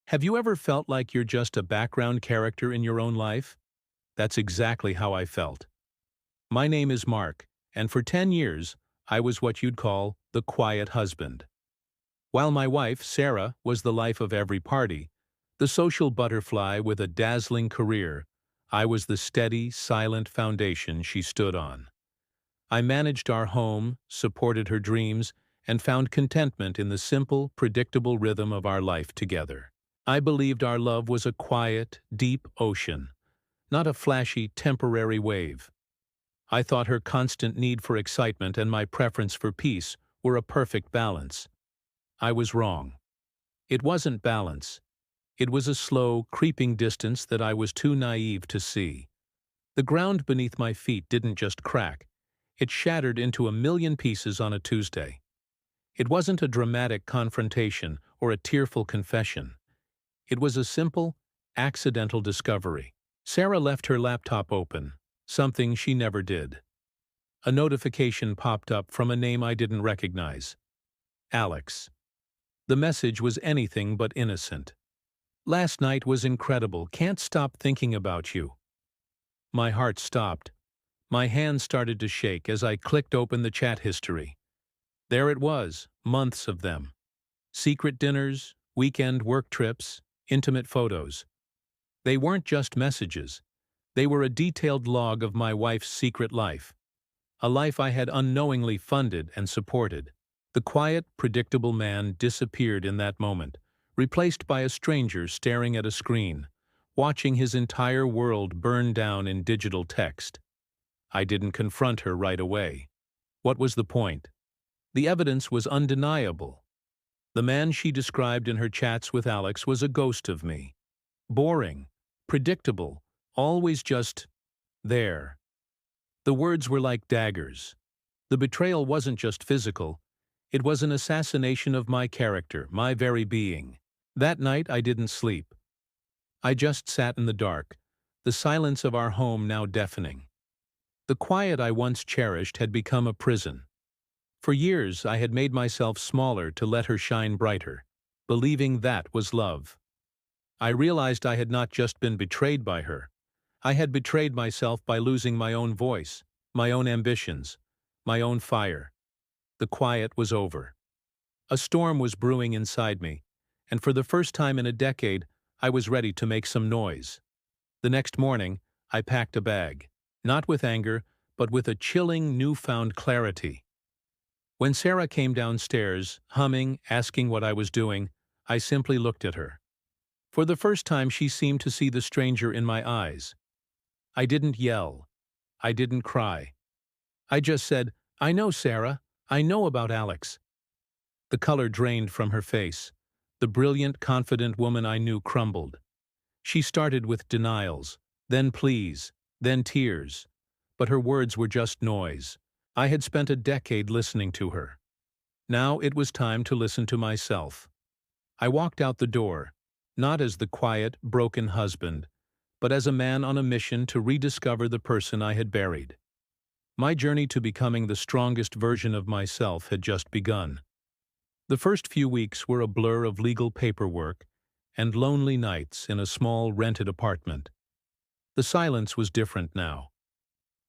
Have you ever felt like you're just a background character in your own life? That's exactly how I felt. My name is Mark, and for 10 years, I was what you'd call the quiet husband. While my wife, Sarah, was the life of every party, the social butterfly with a dazzling career, I was the steady, silent foundation she stood on. I managed our home, supported her dreams, and found contentment in the simple, predictable rhythm of our life together. I believed our love was a quiet, deep ocean, not a flashy, temporary wave. I thought her constant need for excitement and my preference for peace were a perfect balance. I was wrong. It wasn't balance. It was a slow, creeping distance that I was too naive to see. The ground beneath my feet didn't just crack. It shattered into a million pieces on a Tuesday. It wasn't a dramatic confrontation or a tearful confession. It was a simple, accidental discovery. Sarah left her laptop open, something she never did. A notification popped up from a name I didn't recognize. Alex. The message was anything but innocent. Last night was incredible. Can't stop thinking about you. My heart stopped. My hands started to shake as I clicked open the chat history. There it was, months of them. Secret dinners, weekend work trips, intimate photos. They weren't just messages. They were a detailed log of my wife's secret life. A life I had unknowingly funded and supported. The quiet, predictable man disappeared in that moment, replaced by a stranger staring at a screen, watching his entire world burn down in digital text. I didn't confront her right away. What was the point? The evidence was undeniable. The man she described in her chats with Alex was a ghost of me. Boring, predictable, always just there. The words were like daggers. The betrayal wasn't just physical. It was an assassination of my character, my very being. That night I didn't sleep. I just sat in the dark, the silence of our home now deafening. The quiet I once cherished had become a prison. For years I had made myself smaller to let her shine brighter, believing that was love. I realized I had not just been betrayed by her. I had betrayed myself by losing my own voice, my own ambitions, my own fire. The quiet was over. A storm was brewing inside me, and for the first time in a decade, I was ready to make some noise. The next morning, I packed a bag, not with anger, but with a chilling, newfound clarity. When Sarah came downstairs, humming, asking what I was doing, I simply looked at her. For the first time, she seemed to see the stranger in my eyes. I didn't yell. I didn't cry. I just said, "I know, Sarah. I know about Alex." The color drained from her face. The brilliant, confident woman I knew crumbled. She started with denials, then pleas, then tears. But her words were just noise. I had spent a decade listening to her. Now it was time to listen to myself. I walked out the door, not as the quiet, broken husband, but as a man on a mission to rediscover the person I had buried. My journey to becoming the strongest version of myself had just begun. The first few weeks were a blur of legal paperwork and lonely nights in a small rented apartment. The silence was different now.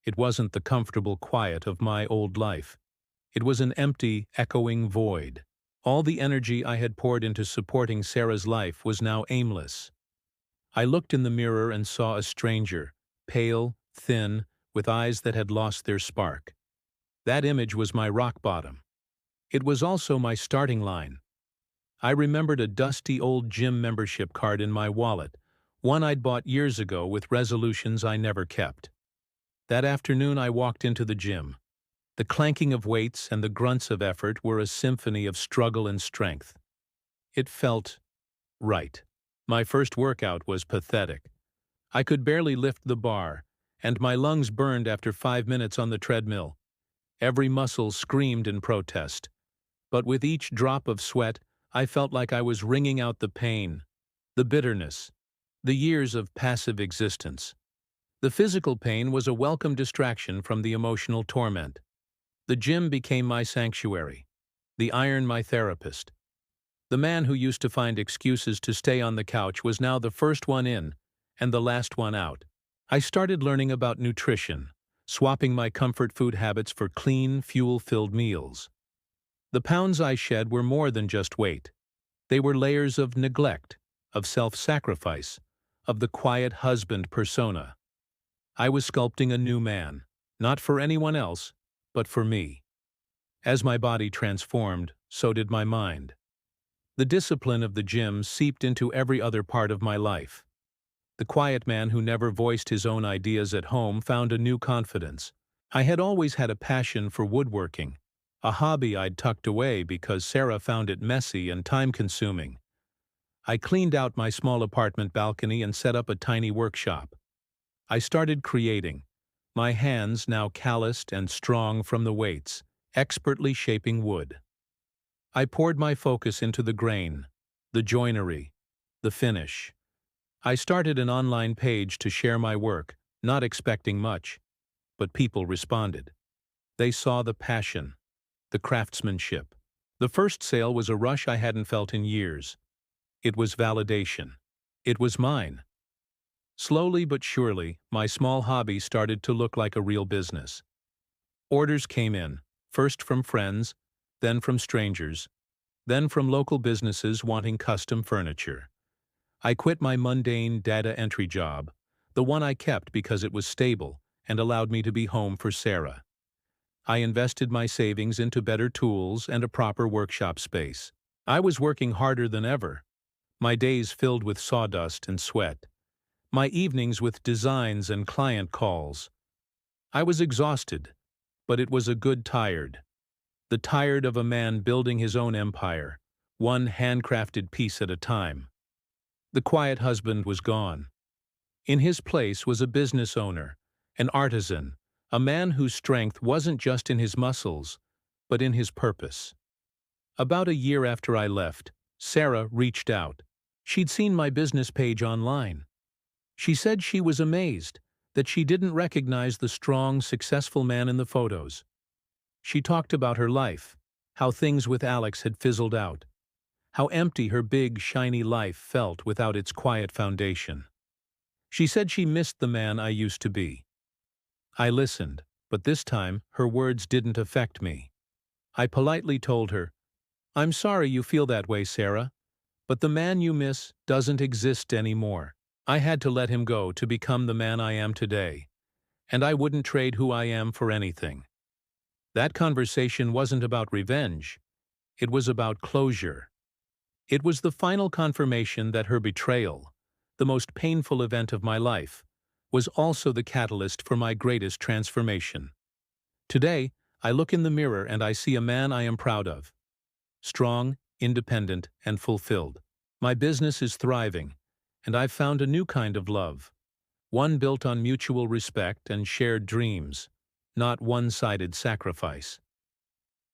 It wasn't the comfortable quiet of my old life. It was an empty, echoing void. All the energy I had poured into supporting Sarah's life was now aimless. I looked in the mirror and saw a stranger, pale, thin, with eyes that had lost their spark. That image was my rock bottom. It was also my starting line. I remembered a dusty old gym membership card in my wallet, one I'd bought years ago with resolutions I never kept. That afternoon I walked into the gym. The clanking of weights and the grunts of effort were a symphony of struggle and strength. It felt right. My first workout was pathetic. I could barely lift the bar, and my lungs burned after 5 minutes on the treadmill. Every muscle screamed in protest. But with each drop of sweat, I felt like I was wringing out the pain, the bitterness, the years of passive existence. The physical pain was a welcome distraction from the emotional torment. The gym became my sanctuary, the iron my therapist. The man who used to find excuses to stay on the couch was now the first one in and the last one out. I started learning about nutrition, swapping my comfort food habits for clean, fuel-filled meals. The pounds I shed were more than just weight. They were layers of neglect, of self-sacrifice, of the quiet husband persona. I was sculpting a new man, not for anyone else, but for me. As my body transformed, so did my mind. The discipline of the gym seeped into every other part of my life. The quiet man who never voiced his own ideas at home found a new confidence. I had always had a passion for woodworking, a hobby I'd tucked away because Sarah found it messy and time-consuming. I cleaned out my small apartment balcony and set up a tiny workshop. I started creating, my hands now calloused and strong from the weights, expertly shaping wood. I poured my focus into the grain, the joinery, the finish. I started an online page to share my work, not expecting much, but people responded. They saw the passion, the craftsmanship. The first sale was a rush I hadn't felt in years. It was validation. It was mine. Slowly but surely, my small hobby started to look like a real business. Orders came in, first from friends, then from strangers, then from local businesses wanting custom furniture. I quit my mundane data entry job, the one I kept because it was stable and allowed me to be home for Sarah. I invested my savings into better tools and a proper workshop space. I was working harder than ever, my days filled with sawdust and sweat, my evenings with designs and client calls. I was exhausted, but it was a good tired. The tired of a man building his own empire, one handcrafted piece at a time. The quiet husband was gone. In his place was a business owner, an artisan, a man whose strength wasn't just in his muscles, but in his purpose. About a year after I left, Sarah reached out. She'd seen my business page online. She said she was amazed that she didn't recognize the strong, successful man in the photos. She talked about her life, how things with Alex had fizzled out, how empty her big, shiny life felt without its quiet foundation. She said she missed the man I used to be. I listened, but this time her words didn't affect me. I politely told her, "I'm sorry you feel that way, Sarah, but the man you miss doesn't exist anymore. I had to let him go to become the man I am today, and I wouldn't trade who I am for anything." That conversation wasn't about revenge. It was about closure. It was the final confirmation that her betrayal, the most painful event of my life, was also the catalyst for my greatest transformation. Today, I look in the mirror and I see a man I am proud of. Strong, independent, and fulfilled. My business is thriving, and I've found a new kind of love. One built on mutual respect and shared dreams, not one-sided sacrifice.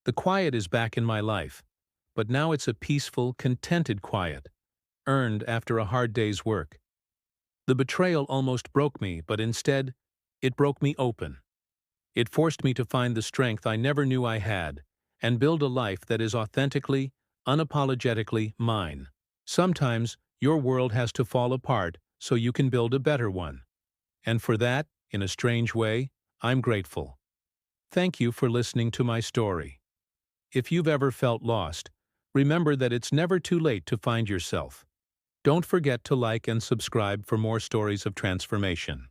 The quiet is back in my life, but now it's a peaceful, contented quiet, earned after a hard day's work. The betrayal almost broke me, but instead, it broke me open. It forced me to find the strength I never knew I had, and build a life that is authentically, unapologetically mine. Sometimes, your world has to fall apart so you can build a better one. And for that, in a strange way, I'm grateful. Thank you for listening to my story. If you've ever felt lost, remember that it's never too late to find yourself. Don't forget to like and subscribe for more stories of transformation.